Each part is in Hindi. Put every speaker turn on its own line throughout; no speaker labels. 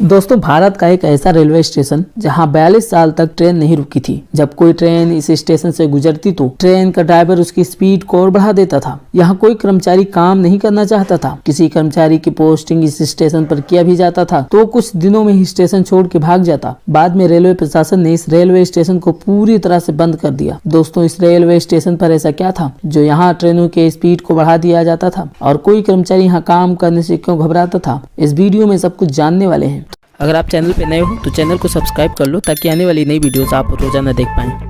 दोस्तों, भारत का एक ऐसा रेलवे स्टेशन जहां 42 साल तक ट्रेन नहीं रुकी थी। जब कोई ट्रेन इस स्टेशन से गुजरती तो ट्रेन का ड्राइवर उसकी स्पीड को और बढ़ा देता था। यहाँ कोई कर्मचारी काम नहीं करना चाहता था। किसी कर्मचारी की पोस्टिंग इस स्टेशन पर किया भी जाता था तो कुछ दिनों में ही स्टेशन छोड़ के भाग जाता। बाद में रेलवे प्रशासन ने इस रेलवे स्टेशन को पूरी तरह से बंद कर दिया। दोस्तों, इस रेलवे स्टेशन पर ऐसा क्या था जो यहाँ ट्रेनों के स्पीड को बढ़ा दिया जाता था और कोई कर्मचारी यहाँ काम करने से क्यों घबराता था? इस वीडियो में सब कुछ जानने वाले हैं। अगर आप चैनल पर नए हो तो चैनल को सब्सक्राइब कर लो ताकि आने वाली नई वीडियोस आप रोजाना देख पाएं।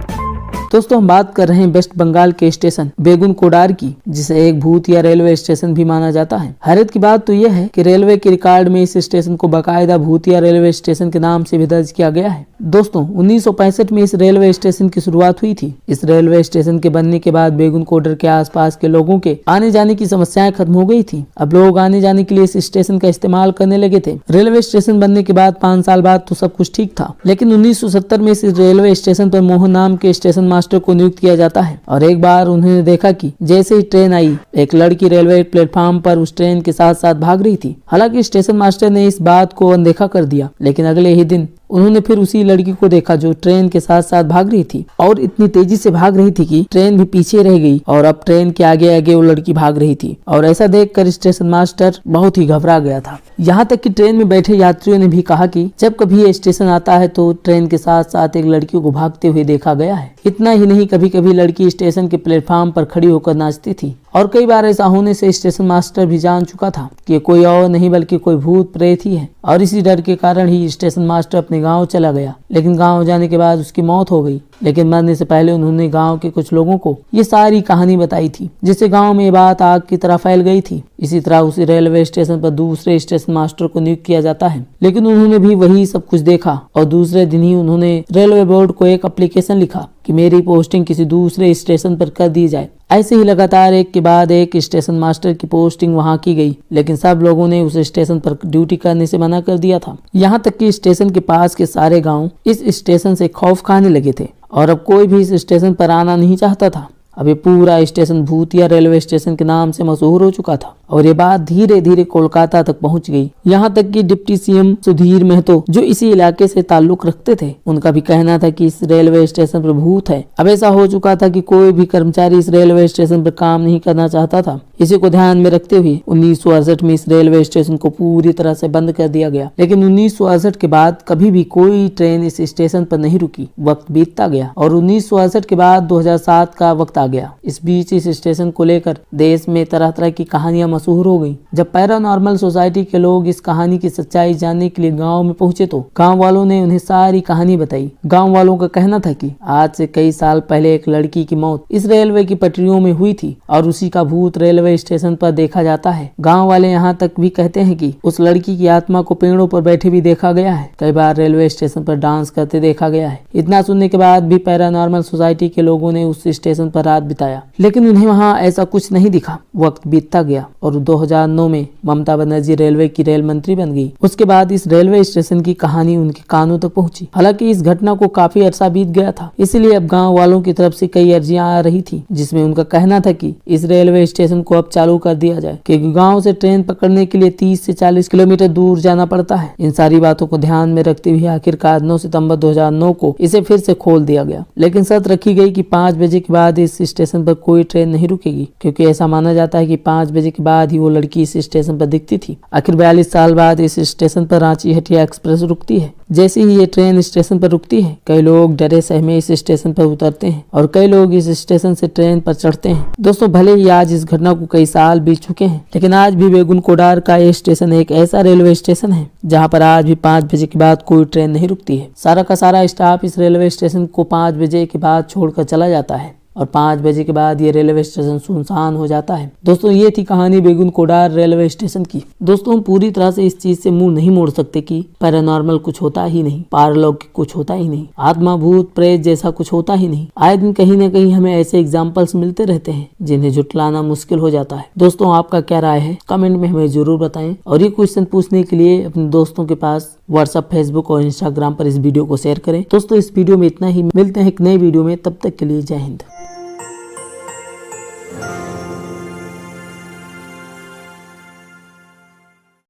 दोस्तों, हम बात कर रहे हैं वेस्ट बंगाल के स्टेशन बेगुनकोडार की, जिसे एक भूतिया रेलवे स्टेशन भी माना जाता है। हैरत की बात तो यह है कि रेलवे के रिकॉर्ड में इस स्टेशन को बाकायदा भूतिया रेलवे स्टेशन के नाम से भी दर्ज किया गया है। दोस्तों, 1965 में इस रेलवे स्टेशन की शुरुआत हुई थी। इस रेलवे स्टेशन के बनने के बाद बेगुनकोडर के आसपास के लोगों के आने जाने की समस्याएं खत्म हो गई थी। अब लोग आने जाने के लिए इस स्टेशन का इस्तेमाल करने लगे थे। रेलवे स्टेशन बनने के बाद 5 साल बाद तो सब कुछ ठीक था, लेकिन 1970 में इस रेलवे स्टेशन पर मोहन नाम के स्टेशन मास्टर को नियुक्त किया जाता है। और एक बार उन्होंने देखा कि जैसे ही ट्रेन आई, एक लड़की रेलवे प्लेटफॉर्म पर उस ट्रेन के साथ साथ भाग रही थी। हालांकि स्टेशन मास्टर ने इस बात को अनदेखा कर दिया, लेकिन अगले ही दिन उन्होंने फिर उसी लड़की को देखा जो ट्रेन के साथ साथ भाग रही थी और इतनी तेजी से भाग रही थी कि ट्रेन भी पीछे रह गई और अब ट्रेन के आगे आगे वो लड़की भाग रही थी। और ऐसा देखकर स्टेशन मास्टर बहुत ही घबरा गया था। यहाँ तक कि ट्रेन में बैठे यात्रियों ने भी कहा कि जब कभी ये स्टेशन आता है तो ट्रेन के साथ साथ एक लड़की को भागते हुए देखा गया है। इतना ही नहीं, कभी कभी लड़की स्टेशन के प्लेटफॉर्म पर खड़ी होकर नाचती थी। और कई बार ऐसा होने से स्टेशन मास्टर भी जान चुका था कि कोई और नहीं बल्कि कोई भूत प्रेत ही है। और इसी डर के कारण ही स्टेशन मास्टर अपने गांव चला गया। लेकिन गांव जाने के बाद उसकी मौत हो गई। लेकिन मरने से पहले उन्होंने गांव के कुछ लोगों को ये सारी कहानी बताई थी, जिससे गांव में ये बात आग की तरह फैल गई थी। इसी तरह उसी रेलवे स्टेशन पर दूसरे स्टेशन मास्टर को नियुक्त किया जाता है, लेकिन उन्होंने भी वही सब कुछ देखा और दूसरे दिन ही उन्होंने रेलवे बोर्ड को एक एप्लीकेशन लिखा कि मेरी पोस्टिंग किसी दूसरे स्टेशन पर कर दी जाए। ऐसे ही लगातार एक के बाद एक स्टेशन मास्टर की पोस्टिंग वहां की गई, लेकिन सब लोगों ने उस स्टेशन पर ड्यूटी करने से मना कर दिया था। यहाँ तक कि स्टेशन के पास के सारे गांव इस स्टेशन से खौफ खाने लगे थे और अब कोई भी इस स्टेशन पर आना नहीं चाहता था। अब ये पूरा स्टेशन भूतिया रेलवे स्टेशन के नाम से मशहूर हो चुका था और ये बात धीरे धीरे कोलकाता तक पहुंच गई। यहाँ तक कि डिप्टी सीएम सुधीर महतो, जो इसी इलाके से ताल्लुक रखते थे, उनका भी कहना था कि इस रेलवे स्टेशन पर भूत है। अब ऐसा हो चुका था कि कोई भी कर्मचारी इस रेलवे स्टेशन पर काम नहीं करना चाहता था। इसी को ध्यान में रखते हुए 1968 में इस रेलवे स्टेशन को पूरी तरह से बंद कर दिया गया। लेकिन 1968 के बाद कभी भी कोई ट्रेन इस स्टेशन पर नहीं रुकी। वक्त बीतता गया और 1968 के बाद 2007 का वक्त आ गया। इस बीच इस स्टेशन को लेकर देश में तरह तरह की कहानियां मशहूर हो गई। जब पैरानॉर्मल सोसाइटी के लोग इस कहानी की सच्चाई जानने के लिए गांव में पहुंचे तो गांव वालों ने उन्हें सारी कहानी बताई। गांव वालों का कहना था कि आज से कई साल पहले एक लड़की की मौत इस रेलवे की पटरियों में हुई थी और उसी का भूत रेलवे स्टेशन पर देखा जाता है। गाँव वाले यहाँ तक भी कहते हैं कि उस लड़की की आत्मा को पेड़ों पर बैठे भी देखा गया है। कई बार रेलवे स्टेशन पर डांस करते देखा गया है। इतना सुनने के बाद भी पैरानॉर्मल सोसाइटी के लोगों ने उस स्टेशन पर रात बिताया, लेकिन उन्हें वहां ऐसा कुछ नहीं दिखा। वक्त बीतता गया और 2009 में ममता बनर्जी रेलवे की रेल मंत्री बन गई। उसके बाद इस रेलवे स्टेशन की कहानी उनके कानों तक पहुंची। हालांकि इस घटना को काफी अरसा बीत गया था, इसलिए अब गांव वालों की तरफ से कई अर्जियां आ रही थी, जिसमें उनका कहना था कि इस रेलवे स्टेशन को अब चालू कर दिया जाए, क्योंकि गाँव से ट्रेन पकड़ने के लिए 30 से 40 किलोमीटर दूर जाना पड़ता है। इन सारी बातों को ध्यान में रखते हुए आखिरकार 9 सितम्बर 2009 को इसे फिर से खोल दिया गया। लेकिन शर्त रखी गई कि 5 बजे के बाद इस स्टेशन पर कोई ट्रेन नहीं रुकेगी, क्योंकि ऐसा माना जाता है कि 5 बजे के बाद ही वो लड़की इस स्टेशन पर दिखती थी। आखिर 42 साल बाद इस स्टेशन पर रांची हटिया एक्सप्रेस रुकती है। जैसे ही ये ट्रेन स्टेशन पर रुकती है, कई लोग डरे सहमे इस स्टेशन पर उतरते हैं और कई लोग इस स्टेशन से ट्रेन पर चढ़ते हैं। दोस्तों, भले ही आज इस घटना को कई साल बीत चुके हैं, लेकिन आज भी बेगुनकोडार का ये स्टेशन एक ऐसा रेलवे स्टेशन है जहाँ पर आज भी 5 बजे के बाद कोई ट्रेन नहीं रुकती है। सारा का सारा स्टाफ इस रेलवे स्टेशन को 5 बजे के बाद छोड़कर चला जाता है और 5 बजे के बाद ये रेलवे स्टेशन सुनसान हो जाता है। दोस्तों, ये थी कहानी बेगुनकोडार रेलवे स्टेशन की। दोस्तों, हम पूरी तरह से इस चीज से मुंह नहीं मोड़ सकते कि पैरानॉर्मल कुछ होता ही नहीं, पारलौकिक कुछ होता ही नहीं, आत्मा भूत प्रेत जैसा कुछ होता ही नहीं। आए दिन कहीं न कहीं हमें ऐसे एग्जाम्पल्स मिलते रहते हैं जिन्हें जुटलाना मुश्किल हो जाता है। दोस्तों, आपका क्या राय है? कमेंट में हमें जरूर बताएं और ये क्वेश्चन पूछने के लिए अपने दोस्तों के पास व्हाट्सएप, फेसबुक और इंस्टाग्राम पर इस वीडियो को शेयर करें। दोस्तों, इस वीडियो में इतना ही। मिलते हैं एक नई वीडियो में, तब तक के लिए जय हिंद।